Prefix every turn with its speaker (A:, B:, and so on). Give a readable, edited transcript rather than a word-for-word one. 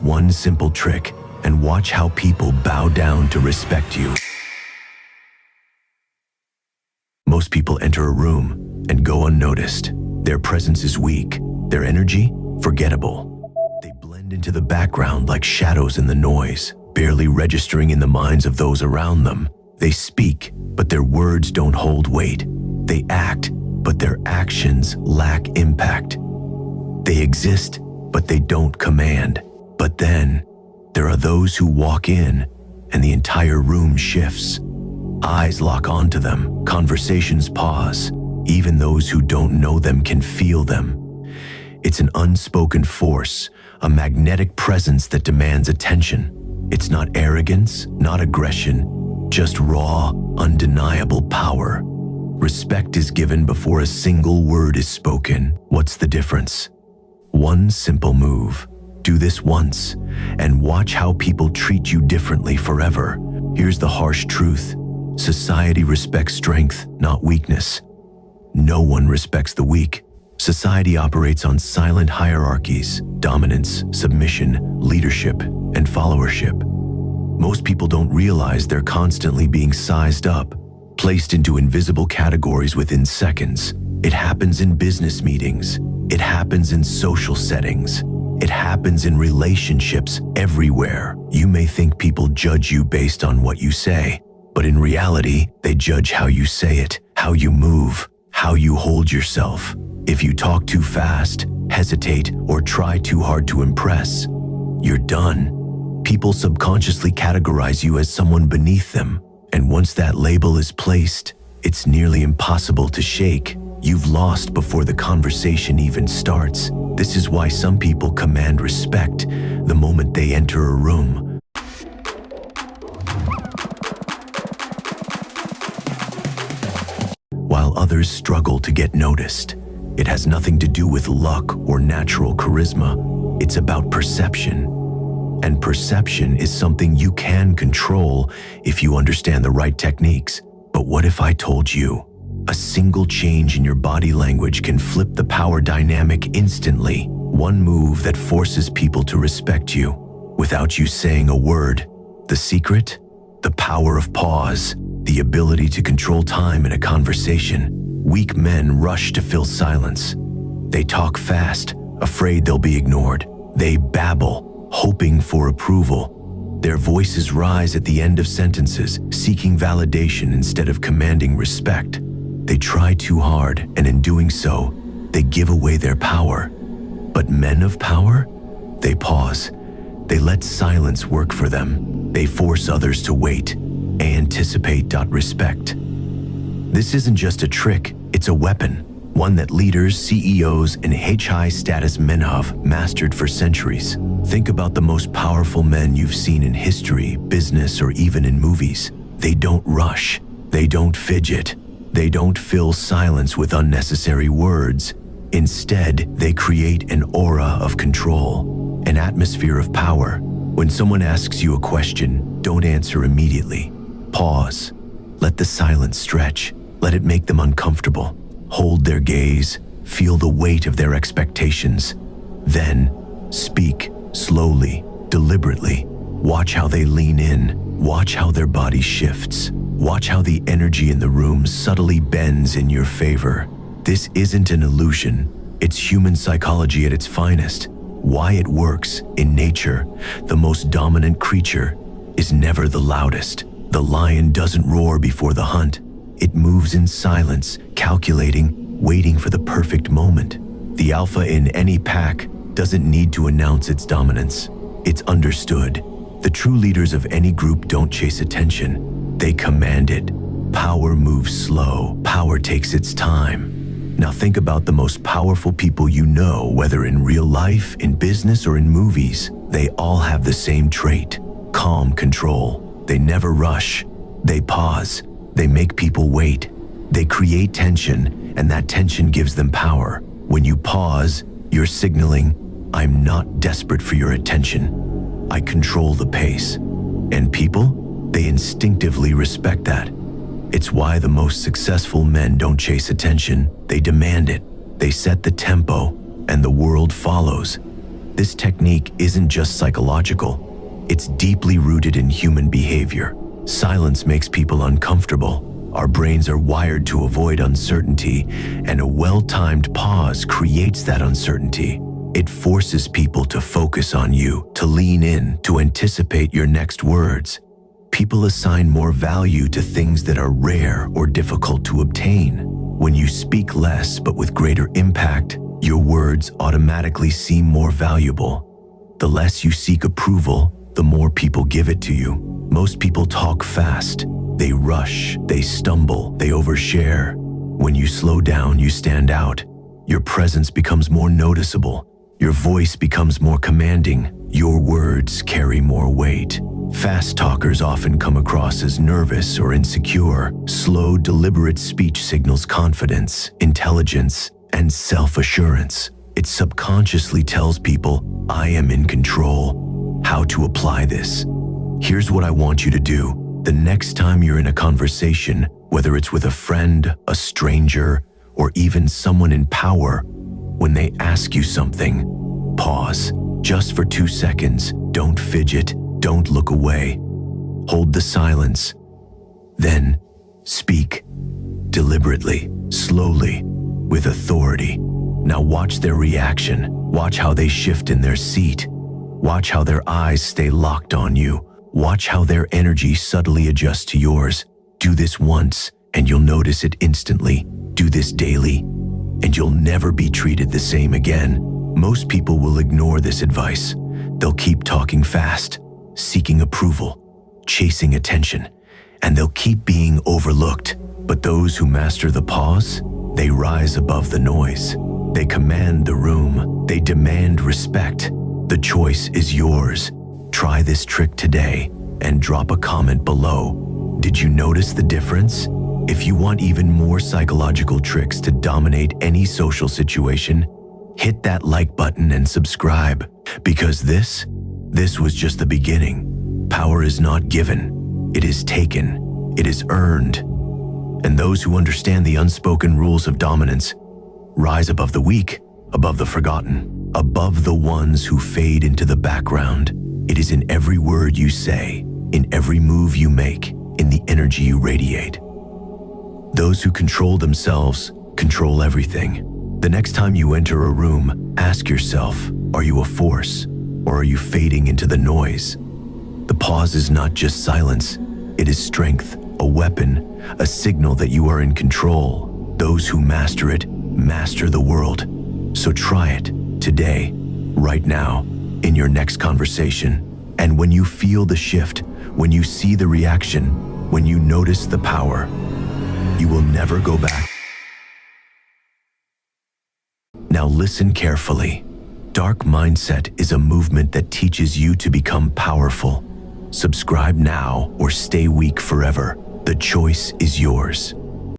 A: this one simple trick and watch how people bow down to respect you. Most people enter a room and go unnoticed. Their presence is weak, their energy forgettable. They blend into the background like shadows in the noise, barely registering in the minds of those around them. They speak, but their words don't hold weight. They act, but their actions lack impact. They exist, but they don't command. But then, there are those who walk in, and the entire room shifts. Eyes lock onto them, conversations pause. Even those who don't know them can feel them. It's an unspoken force, a magnetic presence that demands attention. It's not arrogance, not aggression, just raw, undeniable power. Respect is given before a single word is spoken. What's the difference? One simple move. Do this once, and watch how people treat you differently forever. Here's the harsh truth. Society respects strength, not weakness. No one respects the weak. Society operates on silent hierarchies: dominance, submission, leadership, and followership. Most people don't realize they're constantly being sized up, placed into invisible categories within seconds. It happens in business meetings. It happens in social settings. It happens in relationships everywhere. You may think people judge you based on what you say, but in reality, they judge how you say it, how you move, how you hold yourself. If you talk too fast, hesitate, or try too hard to impress, you're done. People subconsciously categorize you as someone beneath them, and once that label is placed, it's nearly impossible to shake. You've lost before the conversation even starts. This is why some people command respect the moment they enter a room. While others struggle to get noticed. It has nothing to do with luck or natural charisma. It's about perception. And perception is something you can control if you understand the right techniques. But what if I told you a single change in your body language can flip the power dynamic instantly? One move that forces people to respect you without you saying a word. The secret? The power of pause. The ability to control time in a conversation. Weak men rush to fill silence. They talk fast, afraid they'll be ignored. They babble, hoping for approval. Their voices rise at the end of sentences, seeking validation instead of commanding respect. They try too hard, and in doing so, they give away their power. But men of power? They pause. They let silence work for them. They force others to wait. Anticipate. Respect. This isn't just a trick, it's a weapon. One that leaders, CEOs, and high-status men have mastered for centuries. Think about the most powerful men you've seen in history, business, or even in movies. They don't rush. They don't fidget. They don't fill silence with unnecessary words. Instead, they create an aura of control, an atmosphere of power. When someone asks you a question, don't answer immediately. Pause. Let the silence stretch. Let it make them uncomfortable. Hold their gaze. Feel the weight of their expectations. Then, speak slowly, deliberately. Watch how they lean in. Watch how their body shifts. Watch how the energy in the room subtly bends in your favor. This isn't an illusion. It's human psychology at its finest. Why it works in nature. The most dominant creature is never the loudest. The lion doesn't roar before the hunt. It moves in silence, calculating, waiting for the perfect moment. The alpha in any pack doesn't need to announce its dominance. It's understood. The true leaders of any group don't chase attention. They command it. Power moves slow. Power takes its time. Now think about the most powerful people you know, whether in real life, in business, or in movies. They all have the same trait: calm control. They never rush. They pause. They make people wait. They create tension, and that tension gives them power. When you pause, you're signaling, I'm not desperate for your attention. I control the pace. And people, they instinctively respect that. It's why the most successful men don't chase attention. They demand it. They set the tempo, and the world follows. This technique isn't just psychological, it's deeply rooted in human behavior. Silence makes people uncomfortable. Our brains are wired to avoid uncertainty, and a well-timed pause creates that uncertainty. It forces people to focus on you, to lean in, to anticipate your next words. People assign more value to things that are rare or difficult to obtain. When you speak less but with greater impact, your words automatically seem more valuable. The less you seek approval, the more people give it to you. Most people talk fast. They rush, they stumble, they overshare. When you slow down, you stand out. Your presence becomes more noticeable. Your voice becomes more commanding. Your words carry more weight. Fast talkers often come across as nervous or insecure. Slow, deliberate speech signals confidence, intelligence, and self-assurance. It subconsciously tells people, I am in control. How to apply this? Here's what I want you to do. The next time you're in a conversation, whether it's with a friend, a stranger, or even someone in power, when they ask you something, pause. Just for 2 seconds. Don't fidget. Don't look away. Hold the silence. Then speak. Deliberately, slowly, with authority. Now watch their reaction. Watch how they shift in their seat. Watch how their eyes stay locked on you. Watch how their energy subtly adjusts to yours. Do this once, and you'll notice it instantly. Do this daily, and you'll never be treated the same again. Most people will ignore this advice. They'll keep talking fast, seeking approval, chasing attention, and they'll keep being overlooked. But those who master the pause, they rise above the noise. They command the room. They demand respect. The choice is yours. Try this trick today and drop a comment below. Did you notice the difference? If you want even more psychological tricks to dominate any social situation, hit that like button and subscribe, because this was just the beginning. Power is not given, it is taken, it is earned. And those who understand the unspoken rules of dominance rise above the weak, above the forgotten, above the ones who fade into the background. It is in every word you say, in every move you make, in the energy you radiate. Those who control themselves control everything. The next time you enter a room, ask yourself, are you a force, or are you fading into the noise? The pause is not just silence, it is strength, a weapon, a signal that you are in control. Those who master it, master the world. So try it, today, right now, in your next conversation. And when you feel the shift, when you see the reaction, when you notice the power, you will never go back. Now listen carefully. Dark Mindset is a movement that teaches you to become powerful. Subscribe now or stay weak forever. The choice is yours.